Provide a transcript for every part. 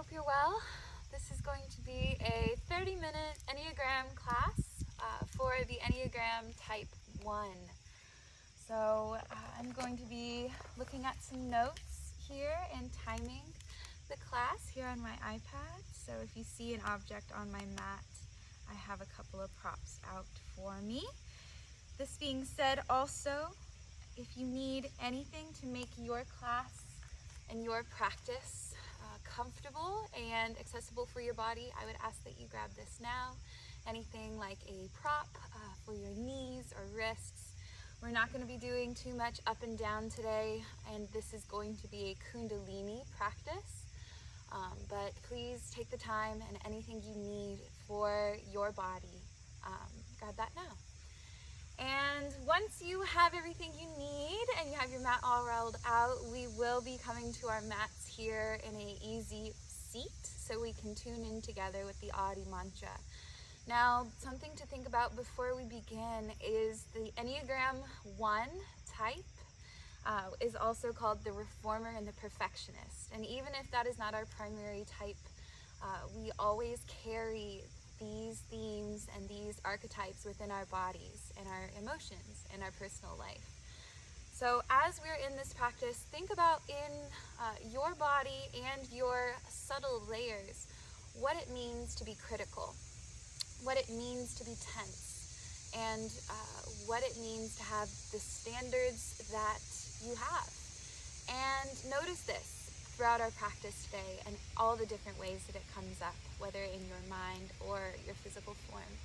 hope you're well. This is going to be a 30-minute Enneagram class for the Enneagram Type 1. So I'm going to be looking at some notes here and timing the class here on my iPad. So if you see an object on my mat, I have a couple of props out for me. This being said, also, if you need anything to make your class and your practice comfortable and accessible for your body, I would ask that you grab this now. Anything like a prop for your knees or wrists. We're not going to be doing too much up and down today, and this is going to be a Kundalini practice. But please take the time, and anything you need for your body, grab that now. And once you have everything you need and you have your mat all rolled out, we will be coming to our mats here in an easy seat so we can tune in together with the Adi mantra. Now, something to think about before we begin is the Enneagram 1 type is also called the reformer and the perfectionist. And even if that is not our primary type, we always carry these themes and these archetypes within our bodies and our emotions and our personal life. So as we're in this practice, think about in your body and your subtle layers what it means to be critical, what it means to be tense, and what it means to have the standards that you have. And notice this throughout our practice today and all the different ways that it comes up, whether in your mind or your physical form.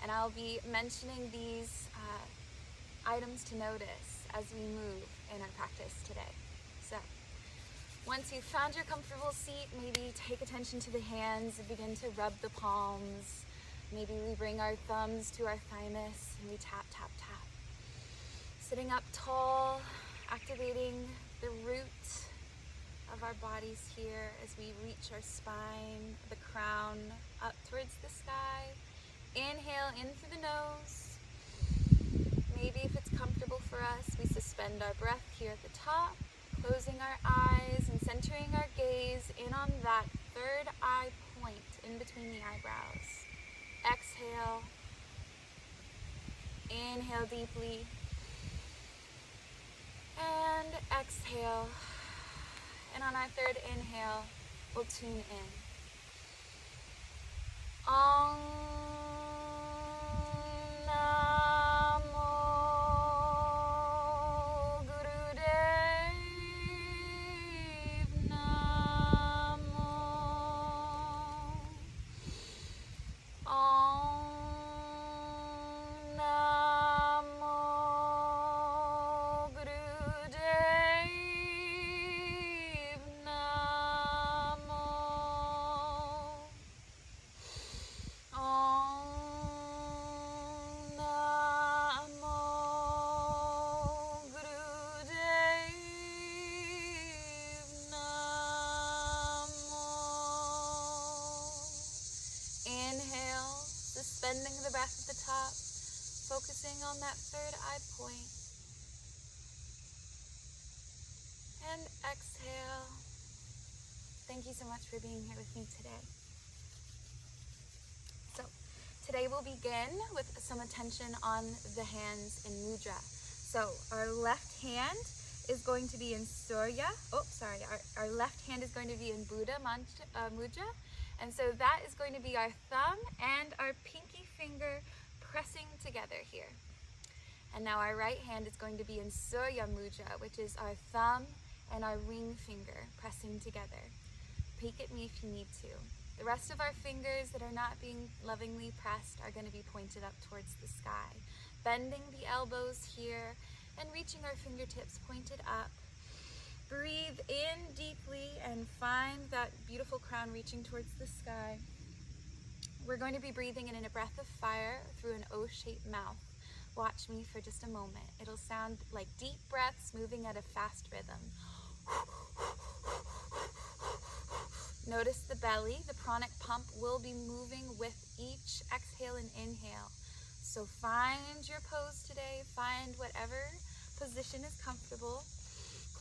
And I'll be mentioning these items to notice as we move in our practice today. So once you've found your comfortable seat, maybe take attention to the hands and begin to rub the palms. Maybe we bring our thumbs to our thymus and we tap, tap, tap. Sitting up tall, activating the root of our bodies here as we reach our spine, the crown up towards the sky. Inhale in through the nose. Maybe if it's comfortable for us, we suspend our breath here at the top, closing our eyes and centering our gaze in on that third eye point in between the eyebrows. Exhale. Inhale deeply. And exhale. And on our third inhale, we'll tune in. Om Namo Gurudev Namo. Om Namo Gurudev Namo. Om Namo Gurudev Namo. Inhale, suspending the breath at the top, focusing on that third eye point. And exhale. Thank you so much for being here with me today. So, today we'll begin with some attention on the hands in mudra. So, our left hand is going to be in Surya. Our left hand is going to be in Buddha mudra. And so that is going to be our thumb and our pinky finger pressing together here. And now our right hand is going to be in Surya mudra, which is our thumb and our ring finger pressing together. Peek at me if you need to. The rest of our fingers that are not being lovingly pressed are going to be pointed up towards the sky. Bending the elbows here and reaching our fingertips pointed up. Breathe in deeply and find that beautiful crown reaching towards the sky. We're going to be breathing in a breath of fire through an O-shaped mouth. Watch me for just a moment. It'll sound like deep breaths moving at a fast rhythm. Notice the belly. The pranic pump will be moving with each exhale and inhale. So find your pose today. Find whatever position is comfortable.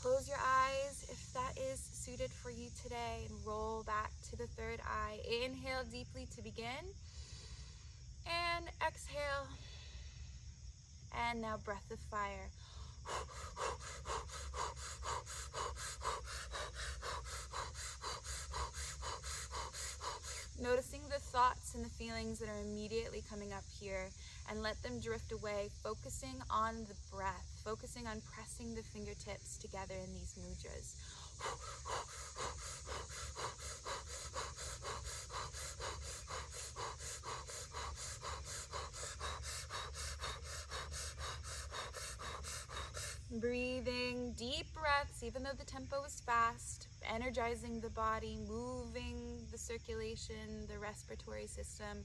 Close your eyes if that is suited for you today, and roll back to the third eye. Inhale deeply to begin, and exhale. And now breath of fire. Noticing the thoughts and the feelings that are immediately coming up here, and let them drift away, focusing on the breath, focusing on pressing the fingertips together in these mudras. Breathing deep breaths, even though the tempo is fast, energizing the body, moving the circulation, the respiratory system.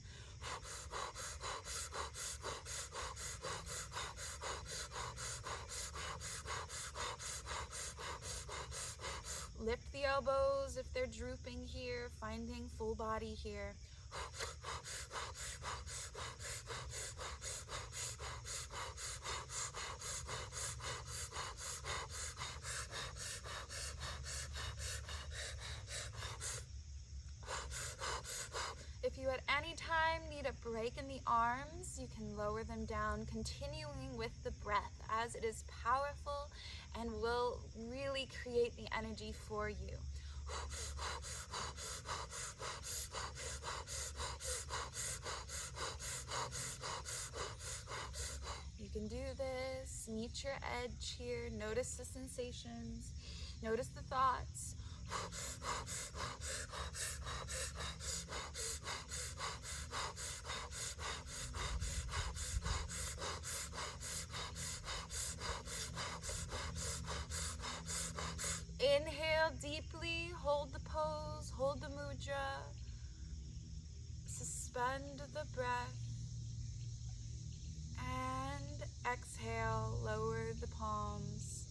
Lift the elbows if they're drooping here, finding full body here. If you at any time need a break in the arms, you can lower them down, continuing with the breath, as it is powerful and will really create the energy for you. You can do this. Meet your edge here. Notice the sensations. Notice the thoughts. Inhale deeply, hold the pose, hold the mudra, suspend the breath, and exhale, lower the palms,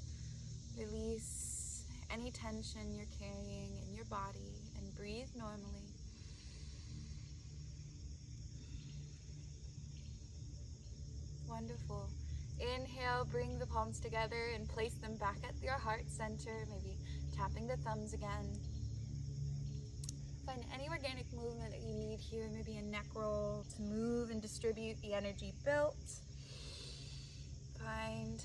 release any tension you're carrying in your body, and breathe normally. Wonderful. Inhale, bring the palms together and place them back at your heart center, maybe tapping the thumbs again. Find any organic movement that you need here, maybe a neck roll to move and distribute the energy built. Find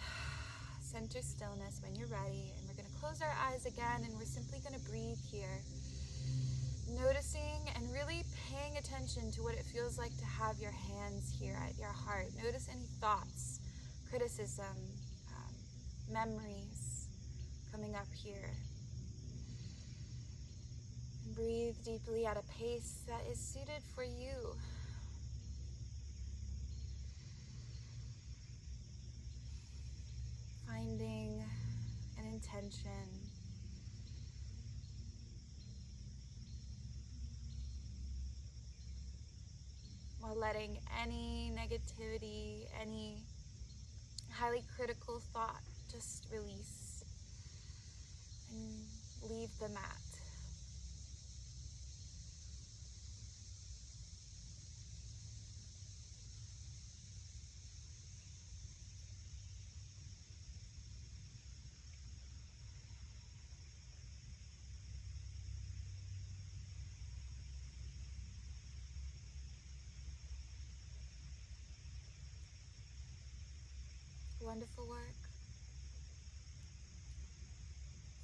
center stillness when you're ready, and we're going to close our eyes again, and we're simply going to breathe here. Noticing and really paying attention to what it feels like to have your hands here at your heart. Notice any thoughts, criticism, memories coming up here. And breathe deeply at a pace that is suited for you. Finding an intention. While letting any negativity, any highly critical thought just release and leave the mat. Wonderful work.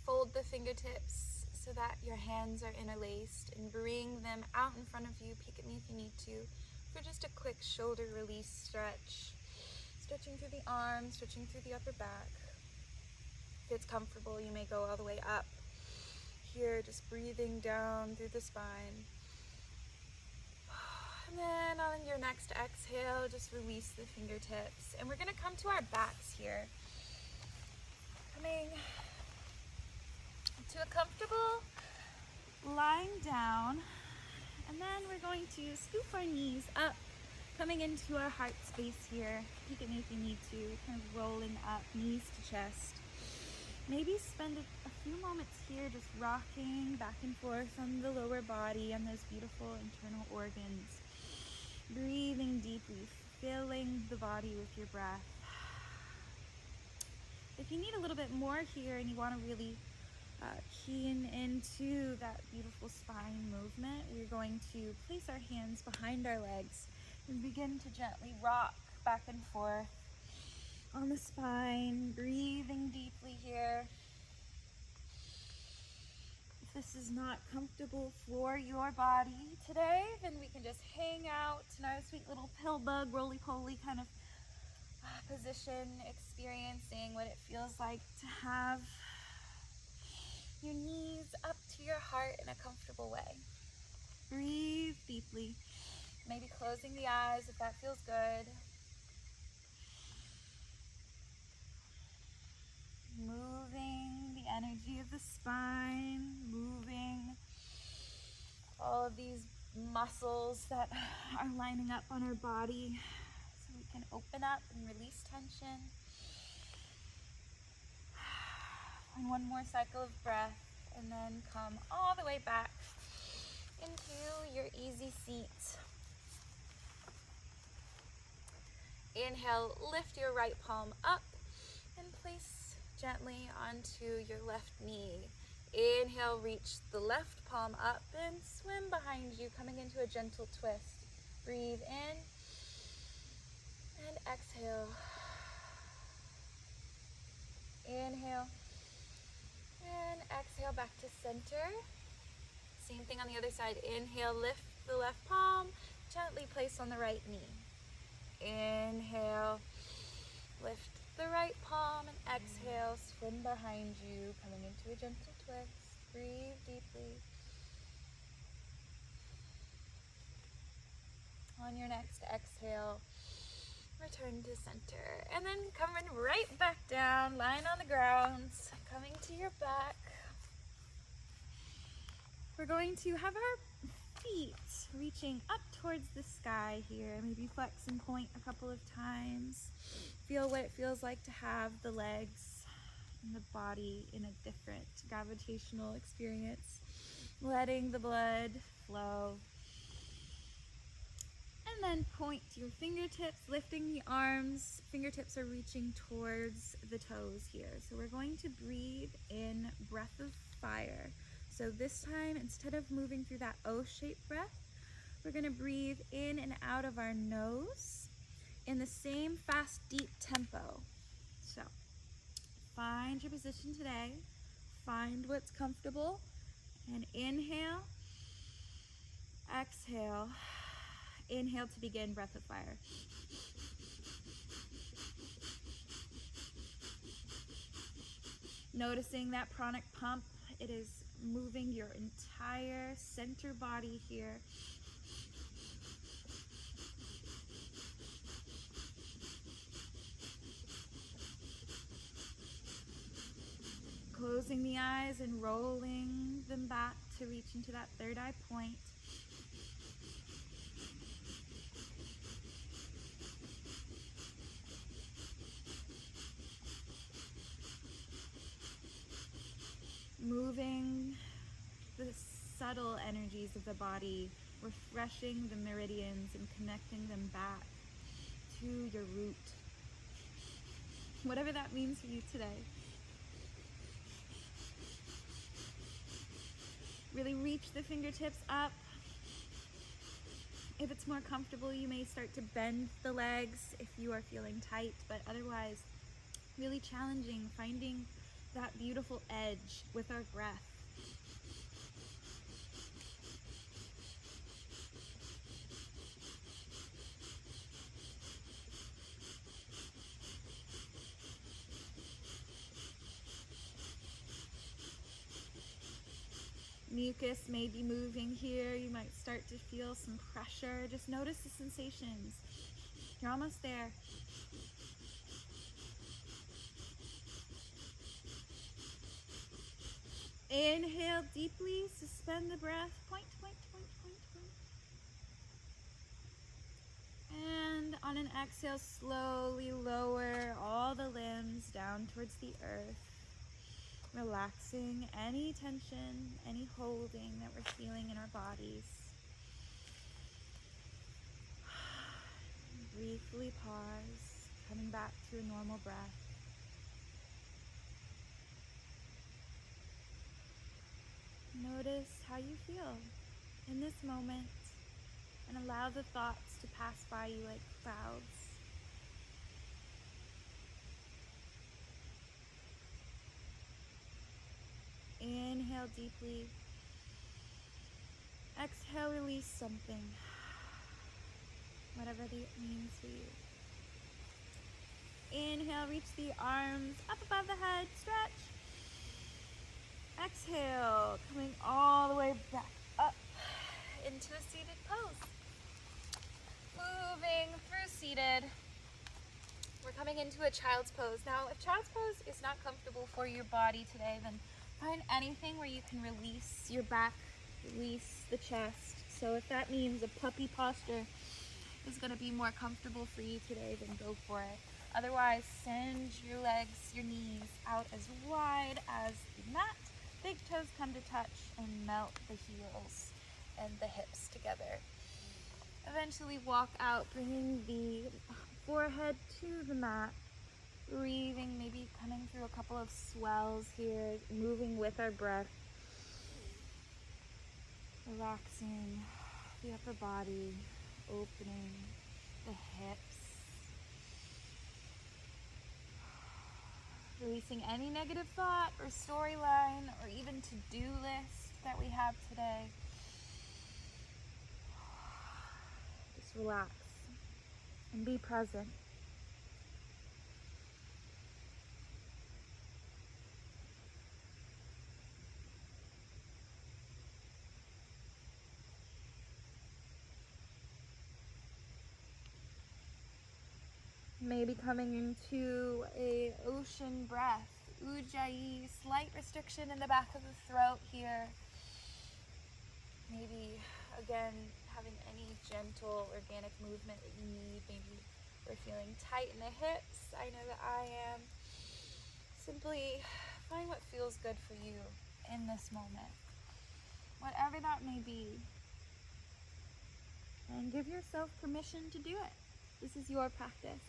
Fold the fingertips so that your hands are interlaced, and bring them out in front of you. Peek at me if you need to, for just a quick shoulder release stretch. Stretching through the arms, stretching through the upper back. If it's comfortable, you may go all the way up. Here, just breathing down through the spine. And then on your next exhale, just release the fingertips. And we're going to come to our backs here. Coming to a comfortable lying down. And then we're going to scoop our knees up, coming into our heart space here. Peek at me if you need to. Kind of rolling up, knees to chest. Maybe spend a few moments here just rocking back and forth on the lower body and those beautiful internal organs. Breathing deeply, filling the body with your breath. If you need a little bit more here and you want to really keen into that beautiful spine movement, we're going to place our hands behind our legs and begin to gently rock back and forth on the spine, breathing deeply here. If this is not comfortable for your body today, then we can just hang out in our sweet little pill bug, roly-poly kind of position, experiencing what it feels like to have your knees up to your heart in a comfortable way. Breathe deeply, maybe closing the eyes if that feels good. Moving the energy of the spine, moving all of these muscles that are lining up on our body so we can open up and release tension. And one more cycle of breath, and then come all the way back into your easy seat. Inhale, lift your right palm up and place gently onto your left knee. Inhale, reach the left palm up and swim behind you, coming into a gentle twist. Breathe in and exhale. Inhale and exhale back to center. Same thing on the other side. Inhale, lift the left palm, gently place on the right knee. Inhale, lift the right palm, and exhale, swim behind you, coming into a gentle twist. Breathe deeply. On your next exhale, return to center. And then coming right back down, lying on the ground, coming to your back. We're going to have our feet reaching up towards the sky here. Maybe flex and point a couple of times. Feel what it feels like to have the legs and the body in a different gravitational experience. Letting the blood flow. And then point to your fingertips, lifting the arms. Fingertips are reaching towards the toes here. So we're going to breathe in breath of fire. So this time, instead of moving through that O-shaped breath, we're going to breathe in and out of our nose in the same fast, deep tempo. So find your position today. Find what's comfortable. And inhale. Exhale. Inhale to begin breath of fire. Noticing that pranic pump. It is moving your entire center body here. Closing the eyes and rolling them back to reach into that third eye point. Moving the subtle energies of the body, refreshing the meridians and connecting them back to your root. Whatever that means for you today. Really reach the fingertips up. If it's more comfortable, you may start to bend the legs if you are feeling tight, but otherwise, really challenging, finding that beautiful edge with our breath. Mucus may be moving here. You might start to feel some pressure. Just notice the sensations. You're almost there. Inhale deeply, suspend the breath, point, point, point, point, point. And on an exhale, slowly lower all the limbs down towards the earth, relaxing any tension, any holding that we're feeling in our bodies. Briefly pause, coming back to a normal breath. Notice how you feel in this moment and allow the thoughts to pass by you like clouds. Inhale deeply. Exhale, release something, whatever that means for you. Inhale, reach the arms up above the head, stretch. Exhale, coming all the way back up into a seated pose. Moving through seated. We're coming into a child's pose. Now, if child's pose is not comfortable for your body today, then find anything where you can release your back, release the chest. So if that means a puppy posture is going to be more comfortable for you today, then go for it. Otherwise, send your legs, your knees out as wide as the mat. Big toes come to touch and melt the heels and the hips together. Eventually walk out, bringing the forehead to the mat. Breathing, maybe coming through a couple of swells here, moving with our breath. Relaxing the upper body, opening the hips. Releasing any negative thought or storyline or even to-do list that we have today. Just relax and be present. Maybe coming into a ocean breath, ujjayi, slight restriction in the back of the throat here. Maybe, again, having any gentle organic movement that you need. Maybe we're feeling tight in the hips. I know that I am. Simply find what feels good for you in this moment, whatever that may be. And give yourself permission to do it. This is your practice.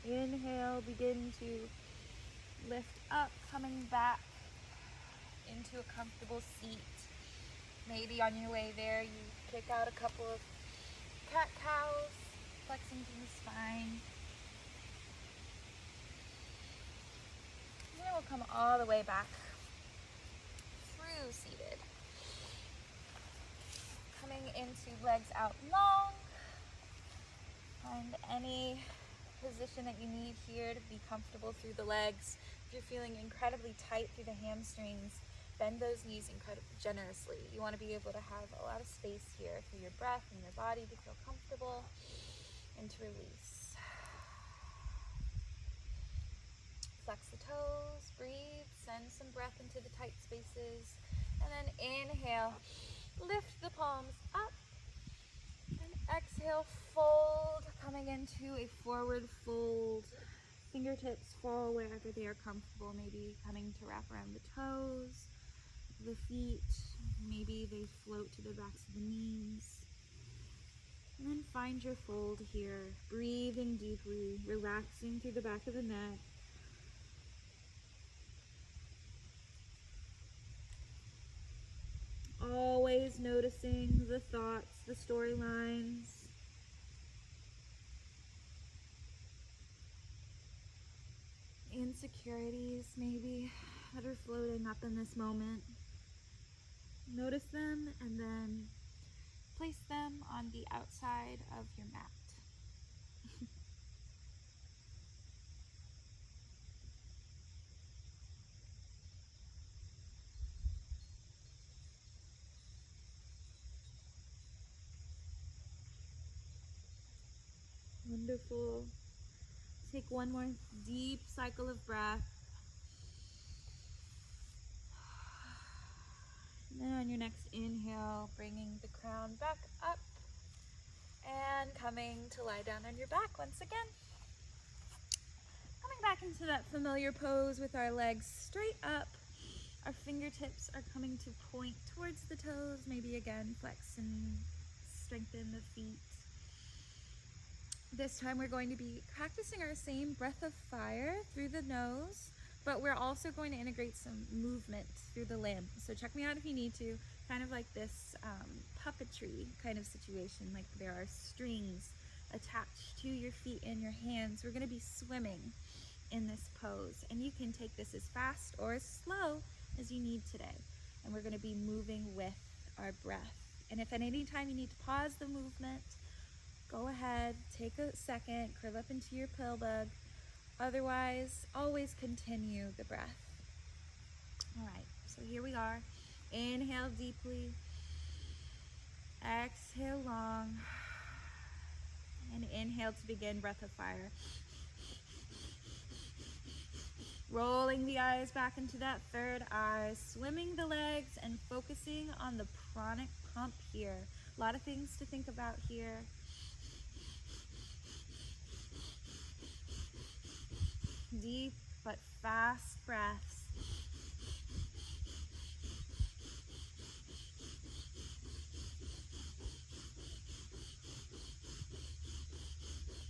Inhale, begin to lift up, coming back into a comfortable seat. Maybe on your way there, you kick out a couple of cat-cows, flexing through the spine. And then we'll come all the way back through seated. Coming into legs out long. Find any position that you need here to be comfortable through the legs. If you're feeling incredibly tight through the hamstrings, bend those knees incredibly generously. You want to be able to have a lot of space here for your breath and your body to feel comfortable and to release. Flex the toes, breathe, send some breath into the tight spaces, and then inhale, lift the palms up, and exhale, fold, coming into a forward fold. Fingertips fall wherever they are comfortable, maybe coming to wrap around the toes, the feet, maybe they float to the backs of the knees. And then find your fold here, breathing deeply, relaxing through the back of the neck. Always noticing the thoughts, the storylines. Insecurities maybe that are floating up in this moment. Notice them and then place them on the outside of your mat. Wonderful. Take one more deep cycle of breath. And on your next inhale, bringing the crown back up and coming to lie down on your back once again. Coming back into that familiar pose with our legs straight up. Our fingertips are coming to point towards the toes. Maybe again, flex and strengthen the feet. This time we're going to be practicing our same breath of fire through the nose, but we're also going to integrate some movement through the limbs. So check me out if you need to, kind of like this puppetry kind of situation, like there are strings attached to your feet and your hands. We're going to be swimming in this pose, and you can take this as fast or as slow as you need today. And we're going to be moving with our breath. And if at any time you need to pause the movement, go ahead, take a second, curl up into your pill bug. Otherwise, always continue the breath. All right, so here we are. Inhale deeply. Exhale long. And inhale to begin breath of fire. Rolling the eyes back into that third eye, swimming the legs and focusing on the pranic pump here. A lot of things to think about here. Deep but fast breaths.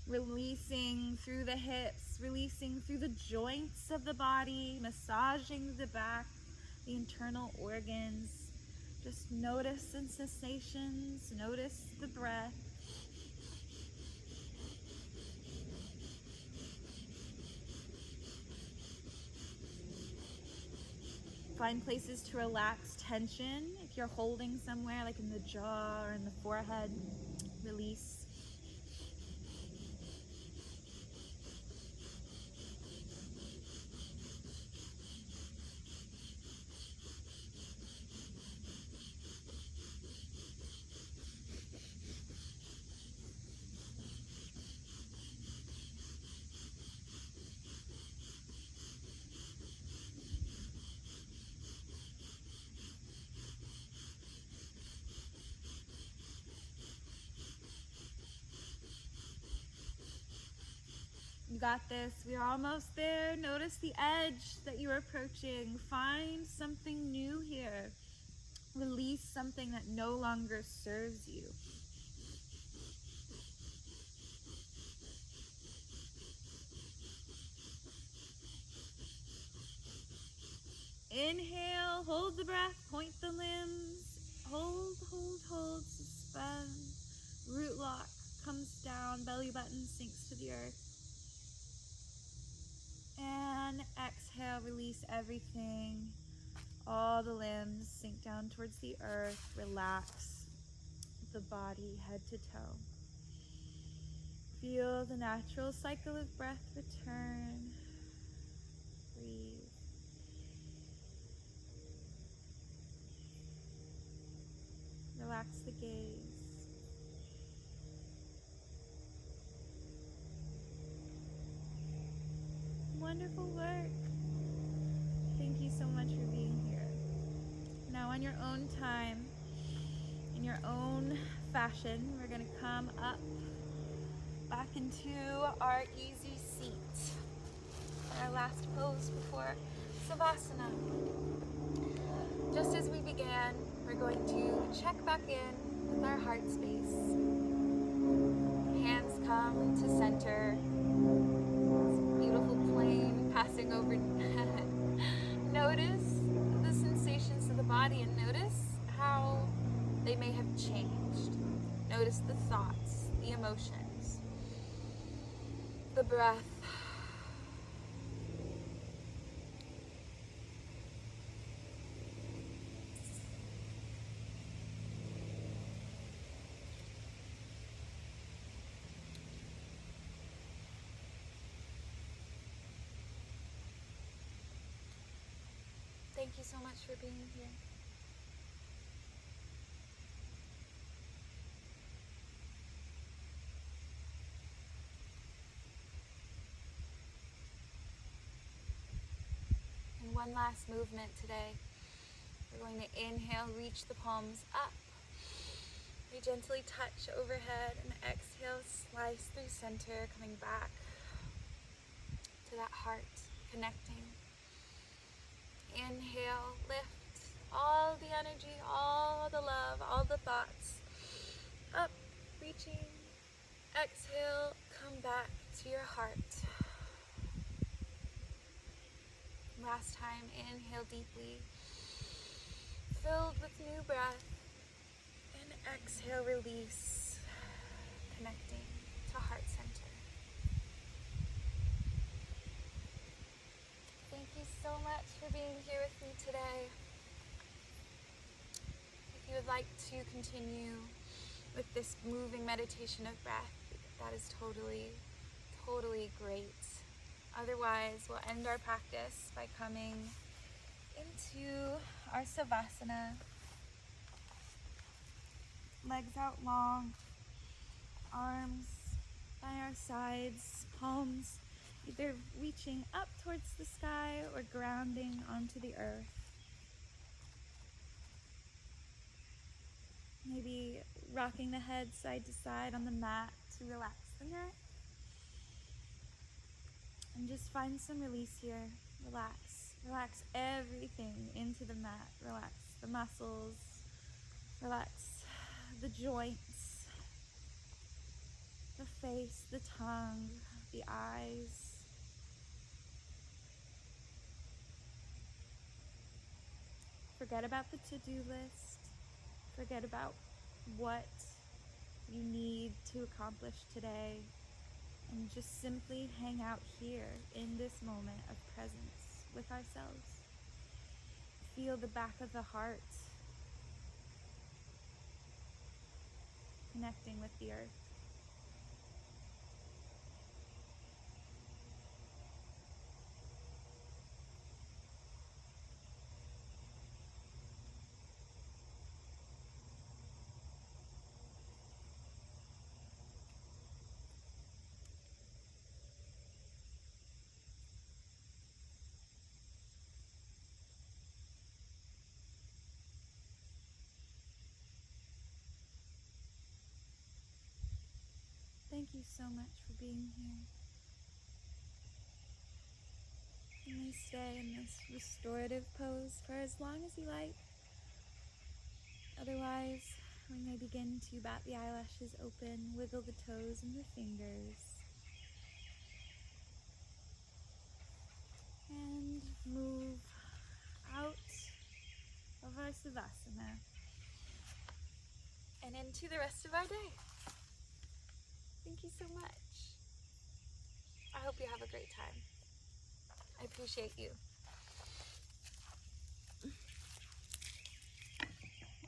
Releasing through the hips, releasing through the joints of the body, massaging the back, the internal organs. Just notice the sensations, notice the breath. Find places to relax tension. If you're holding somewhere, like in the jaw or in the forehead, release. You got this. We're almost there. Notice the edge that you're approaching. Find something new here. Release something that no longer serves you. Inhale, hold the breath, point the limbs. Hold, hold, hold, suspend. Root lock comes down, belly button sinks to the earth. And exhale, release everything. All the limbs sink down towards the earth. Relax the body head to toe. Feel the natural cycle of breath return. Breathe. Relax the gaze. Wonderful work. Thank you so much for being here. Now on your own time, in your own fashion, we're going to come up back into our easy seat. Our last pose before Savasana. Just as we began, we're going to check back in with our heart space. Hands come to center. Beautiful plane passing overhead. Notice the sensations of the body and notice how they may have changed. Notice the thoughts, the emotions, the breath. Thank you so much for being here. And one last movement today. We're going to inhale, reach the palms up. We gently touch overhead, and exhale, slice through center, coming back to that heart, connecting. Inhale, lift all the energy, all the love, all the thoughts up, reaching. Exhale, come back to your heart. Last time, inhale deeply, filled with new breath, and exhale, release, connecting to heart center. Thank you so much for being here with me today. If you would like to continue with this moving meditation of breath, that is totally great. Otherwise, we'll end our practice by coming into our Savasana. Legs out long, arms by our sides, palms either reaching up towards the sky or grounding onto the earth. Maybe rocking the head side to side on the mat to relax the neck. And just find some release here. Relax everything into the mat. Relax the muscles, relax the joints, the face, the tongue, the eyes. Forget about the to-do list. Forget about what you need to accomplish today. And just simply hang out here in this moment of presence with ourselves. Feel the back of the heart connecting with the earth. Thank you so much for being here. You may stay in this restorative pose for as long as you like. Otherwise, we may begin to bat the eyelashes open, wiggle the toes and the fingers, and move out of our Savasana and into the rest of our day. Thank you so much. I hope you have a great time. I appreciate you.